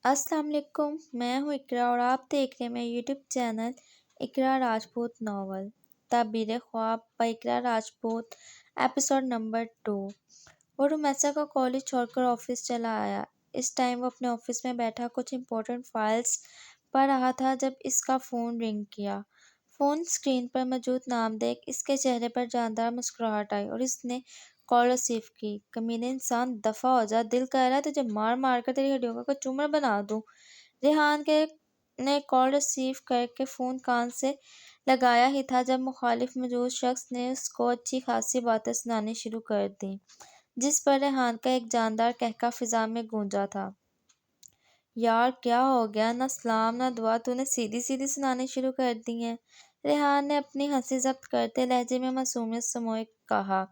अस्सलाम वालेकुम। मैं हूँ इकरा और आप देख रहे हैं मेरा यूट्यूब चैनल इकरा राजपूत नावल ताबीर ख्वाब बाय इकरा राजपूत एपिसोड नंबर 2। वो रुमैसा का कॉलेज छोड़कर ऑफिस चला आया। इस टाइम वो अपने ऑफिस में बैठा कुछ इम्पोर्टेंट फाइल्स पढ़ रहा था जब इसका फ़ोन रिंग किया। फ़ोन स्क्रीन पर मौजूद नाम देख इसके चेहरे पर जानदार मुस्कुराहट आई और इसने कॉल रिसीव की। कमीने इंसान, दफा हो जा, दिल कह रहा है तुझे मार मार कर तेरी हड्डियों का कचूमर बना दूं। रेहान के ने कॉल रिसीव करके फ़ोन कान से लगाया ही था जब मुखालिफ मौजूद शख्स ने उसको अच्छी खासी बातें सुनानी शुरू कर दी, जिस पर रेहान का एक जानदार कहका फिजा में गूंजा था। यार क्या हो गया, ना सलाम ना दुआ, तूने सीधी सीधी सुनानी शुरू कर दी है। रेहान ने अपनी हंसी जब्त करते लहजे में मासूमियत समोए कहा।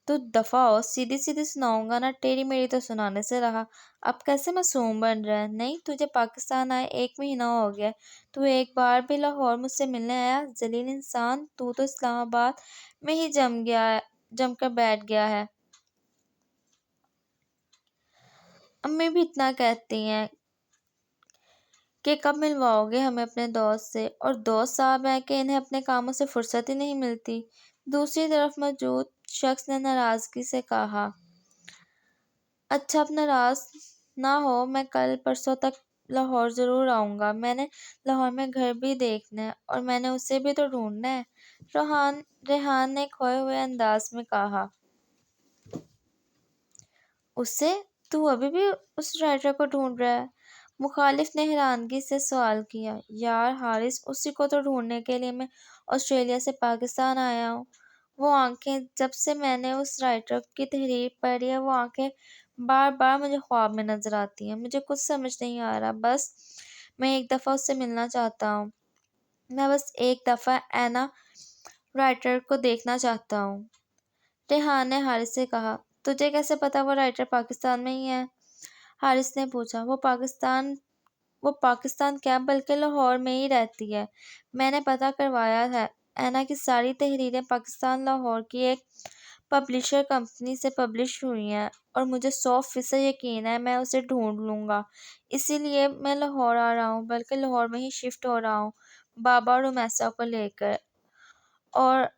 तू दफा हो, सीधी सीधी सुनाऊंगा ना, तेरी मेरी तो सुनाने से रहा। अब कैसे मासूम बन रहा है? नहीं, तुझे पाकिस्तान आए 1 महीना हो गया, तू एक बार भी लाहौर मुझसे मिलने आया? जलील इंसान, तू तो इस्लामाबाद में ही जम कर बैठ गया है। अम्मी भी इतना कहती हैं कि कब मिलवाओगे हमें अपने दोस्त से, और दोस्त साहब हैं कि इन्हें अपने कामों से फुर्सत ही नहीं मिलती। दूसरी तरफ मौजूद शख्स ने नाराजगी से कहा। अच्छा, अब नाराज ना हो, मैं कल परसों तक लाहौर जरूर आऊंगा। मैंने लाहौर में घर भी देखना है और मैंने उसे भी तो ढूंढना है। रेहान ने खोए हुए अंदाज में कहा। उसे? तू अभी भी उस राइटर को ढूंढ रहा है? मुखालिफ ने हैरानगी से सवाल किया। यार हारिस, उसी को तो ढूंढने के लिए मैं ऑस्ट्रेलिया से पाकिस्तान आया हूँ। वो आंखें, जब से मैंने उस राइटर की तहरीर पढ़ी है, वो आंखें बार बार मुझे ख्वाब में नजर आती हैं। मुझे कुछ समझ नहीं आ रहा। बस मैं एक दफ़ा उससे मिलना चाहता हूँ। मैं बस एक दफ़ा एना राइटर को देखना चाहता हूँ। रेहान ने हारिस से कहा। तुझे कैसे पता वो राइटर पाकिस्तान में ही है? हारिस ने पूछा। वो पाकिस्तान क्या, बल्कि लाहौर में ही रहती है। मैंने पता करवाया है। ऐना की सारी तहरीरें पाकिस्तान लाहौर की एक पब्लिशर कंपनी से पब्लिश हुई हैं और मुझे 100% यकीन है मैं उसे ढूंढ लूँगा। इसीलिए मैं लाहौर आ रहा हूँ, बल्कि लाहौर में ही शिफ्ट हो रहा हूँ बाबा और रुमैसा को लेकर। और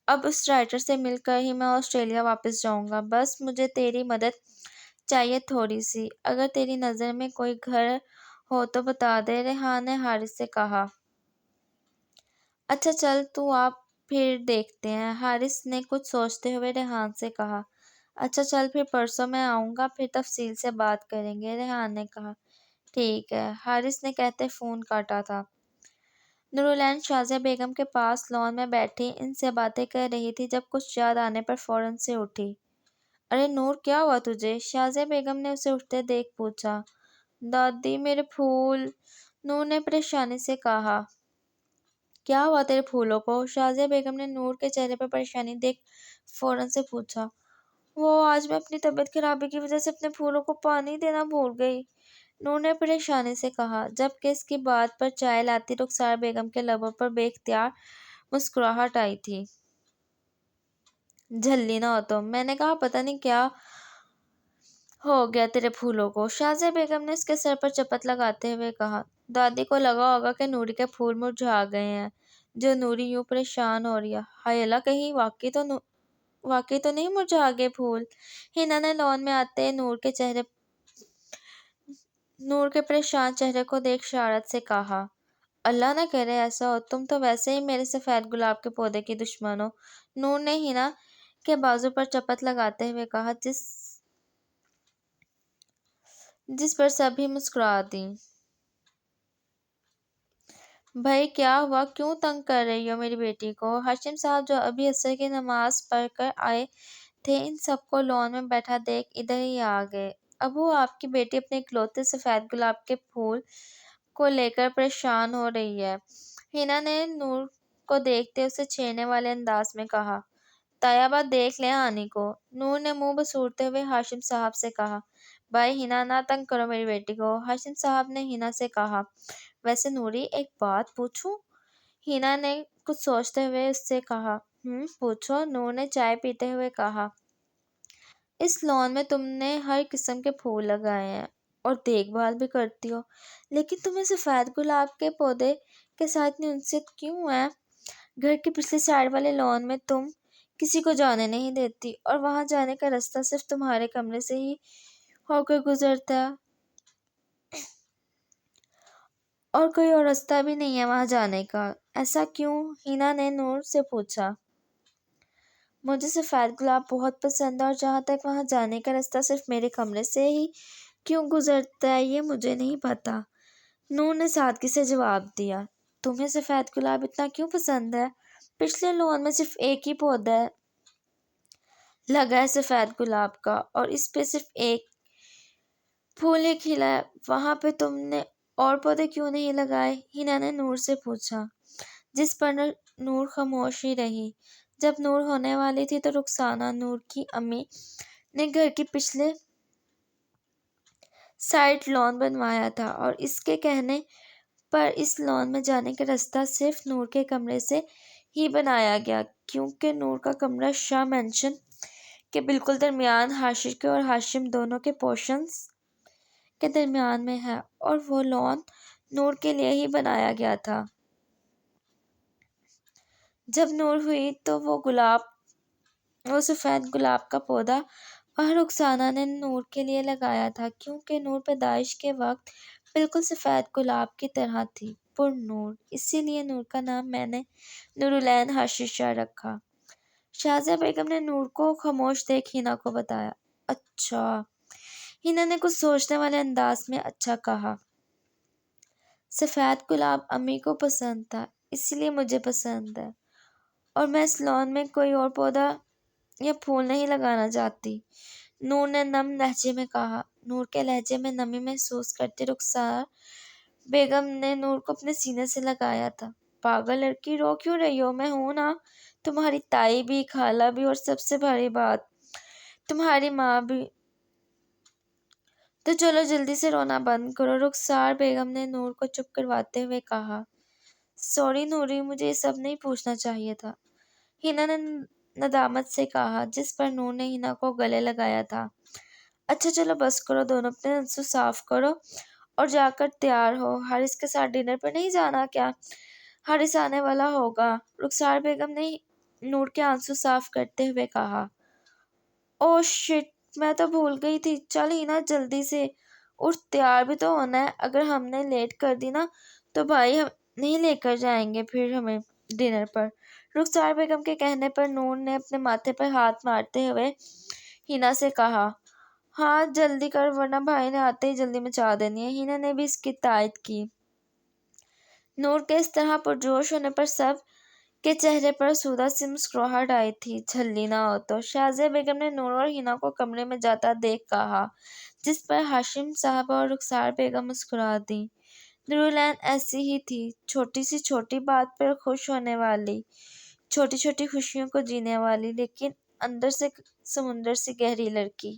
अब उस राइटर से मिलकर ही मैं ऑस्ट्रेलिया वापस जाऊंगा। बस मुझे तेरी मदद चाहिए थोड़ी सी। अगर तेरी नज़र में कोई घर हो तो बता दे, रेहान ने हारिस से कहा। अच्छा चल, तू आप फिर देखते हैं, हारिस ने कुछ सोचते हुए रेहान से कहा। अच्छा चल, फिर परसों मैं आऊँगा, फिर तफसील से बात करेंगे, रेहान ने कहा। ठीक है, हारिस ने कहते फ़ोन काटा था। नूरुलैन शाज़िया बेगम के पास लॉन में बैठी इनसे बातें कर रही थी जब कुछ याद आने पर फौरन से उठी। अरे नूर, क्या हुआ तुझे? शाज़िया बेगम ने उसे उठते देख पूछा। दादी, मेरे फूल, नूर ने परेशानी से कहा। क्या हुआ तेरे फूलों को? शाज़िया बेगम ने नूर के चेहरे पर परेशानी देख फौरन से पूछा। वो आज मैं अपनी तबीयत खराबी की वजह से अपने फूलों को पानी देना भूल गई, नूर ने परेशानी से कहा, जबकि इसकी बात पर चाय लाती रुखसार बेगम के लबों पर बेख्तियार मुस्कुराहट आई थी। झल्ली ना हो तो, मैंने कहा पता नहीं क्या हो गया तेरे फूलों को, शाज़िया बेगम ने इसके सर पर चपत लगाते हुए कहा। दादी को लगा होगा कि नूरी के फूल मुरझा गए हैं, जो नूरी यूं परेशान हो रही है। हाय अल्लाह, कहीं वाकई तो नहीं मुरझा गए फूल? हिना ने लॉन में आते नूर के परेशान चेहरे को देख शरारत से कहा। अल्लाह न करे ऐसा हो, तुम तो वैसे ही मेरे सफ़ेद गुलाब के पौधे की दुश्मन हो, नूर ने हिना के बाजू पर चपत लगाते हुए कहा, जिस पर सभी मुस्कुरा दी। भाई क्या हुआ, क्यों तंग कर रही हो मेरी बेटी को? हाशिम साहब, जो अभी असर की नमाज पढ़कर आए थे, इन सबको लॉन में बैठा देख इधर ही आ गए। अबू, आपकी बेटी अपने इकलौते सफ़ेद गुलाब के फूल को लेकर परेशान हो रही है, हिना ने नूर को देखते उसे छेड़ने वाले अंदाज में कहा। तायाबा, देख लें हानि को, नूर ने मुंह बसूरते हुए हाशिम साहब से कहा। भाई हिना, ना तंग करो मेरी बेटी को, हाशिम साहब ने हिना से कहा। वैसे नूरी, एक बात पूछूं? हिना ने कुछ सोचते हुए उससे कहा। पूछो, नूर ने चाय पीते हुए कहा। इस लॉन में तुमने हर किस्म के फूल लगाए हैं, اور دیکھ بھال بھی کرتی ہو، لیکن تمہیں سفید گلاب کے پودے کے ساتھ اتنی انسیت کیوں ہے؟ گھر کے پچھلی سائڈ والے لان میں تم کسی کو جانے نہیں دیتی، اور وہاں جانے کا راستہ صرف تمہارے کمرے سے ہی ہو کر گزرتا ہے، اور کوئی اور راستہ بھی نہیں ہے وہاں جانے کا۔ ایسا کیوں؟ ہینا نے نور سے پوچھا۔ مجھے سفید گلاب بہت پسند ہے، اور جہاں تک وہاں جانے کا راستہ صرف میرے کمرے سے ہی کیوں گزرتا ہے یہ مجھے نہیں پتا، نور نے سادگی سے جواب دیا۔ تمہیں سفید گلاب اتنا کیوں پسند ہے؟ پچھلے لون میں صرف ایک ہی پودا لگا ہے سفید گلاب کا، اور اس پہ صرف ایک پھول ہی کھلا ہے، وہاں پہ تم نے اور پودے کیوں نہیں لگائے؟ ہینا نے نور سے پوچھا، جس پر نور خاموش ہی رہی۔ جب نور ہونے والی تھی تو رخسانہ، نور کی امی، نے گھر کی پچھلے سائڈ لان بنوایا تھا، اور اس کے کہنے پر اس لان میں جانے کا راستہ صرف نور کے کمرے سے ہی بنایا گیا، کیونکہ نور کا کمرہ شاہ مینشن کے بالکل درمیان، ہاشم کے اور ہاشم دونوں کے پورشنز کے درمیان میں ہے، اور وہ لان نور کے لیے ہی بنایا گیا تھا۔ جب نور ہوئی تو وہ سفید گلاب کا پودا وہاں رخسانہ نے نور کے لیے لگایا تھا، کیونکہ نور پیدائش کے وقت بالکل سفید گلاب کی طرح تھی، پر نور، اسی لیے نور کا نام میں نے نورالعین حشیشہ رکھا۔ شازیہ بیگم نے نور کو خاموش دیکھ ہینا کو بتایا۔ اچھا، ہینا نے کچھ سوچنے والے انداز میں اچھا کہا۔ سفید گلاب امی کو پسند تھا، اسی لیے مجھے پسند ہے، اور میں اس لان میں کوئی اور پودا یا پھول نہیں لگانا چاہتی، نور نے نم لہجے میں کہا۔ نور کے لہجے میں نمی محسوس کرتی رخسار بیگم نے نور کو اپنے سینے سے لگایا تھا۔ پاگل لڑکی، رو کیوں رہی ہو؟ میں ہوں نا، تمہاری تائی بھی، خالہ بھی، اور سب سے بڑی بات تمہاری ماں بھی، تو چلو جلدی سے رونا بند کرو، رخسار بیگم نے نور کو چپ کرواتے ہوئے کہا۔ سوری نوری، مجھے یہ سب نہیں پوچھنا چاہیے تھا، ہینا نے ندامت سے کہا، جس پر نور نے ہینا کو گلے لگایا تھا۔ اچھا چلو بس کرو دونوں، اپنے آنسو صاف کرو اور جا کر تیار ہو، حارث کے ساتھ ڈنر پر نہیں جانا کیا؟ حارث آنے والا ہوگا، رخسار بیگم نے نور کے آنسو صاف کرتے ہوئے کہا۔ او شٹ، میں تو بھول گئی تھی، چل ہینا جلدی سے اٹھ، تیار بھی تو ہونا ہے، اگر ہم نے لیٹ کر دی نا تو بھائی ہم نہیں لے کر جائیں گے پھر ہمیں ڈنر پر۔ رخسار بیگم کے کہنے پر نور نے اپنے ماتھے پر ہاتھ مارتے ہوئے ہینا سے کہا، ہاں جلدی کر ورنہ بھائی نے آتے ہی جلدی مچا دینی ہے۔ ہینا نے بھی اس کی تائید کی۔ نور کے اس طرح پرجوش ہونے پر سب کے چہرے پر آسودہ سی مسکراہٹ آئی تھی۔ جھلی نہ ہو تو، شازیہ بیگم نے نور اور ہینا کو کمرے میں جاتا دیکھ کہا، جس پر ہاشم صاحب اور رخسار بیگم مسکرا دیں۔ نورالعین ایسی ہی تھی، چھوٹی سی چھوٹی بات پر خوش ہونے والی، چھوٹی چھوٹی خوشیوں کو جینے والی، لیکن اندر سے سمندر سی گہری لڑکی۔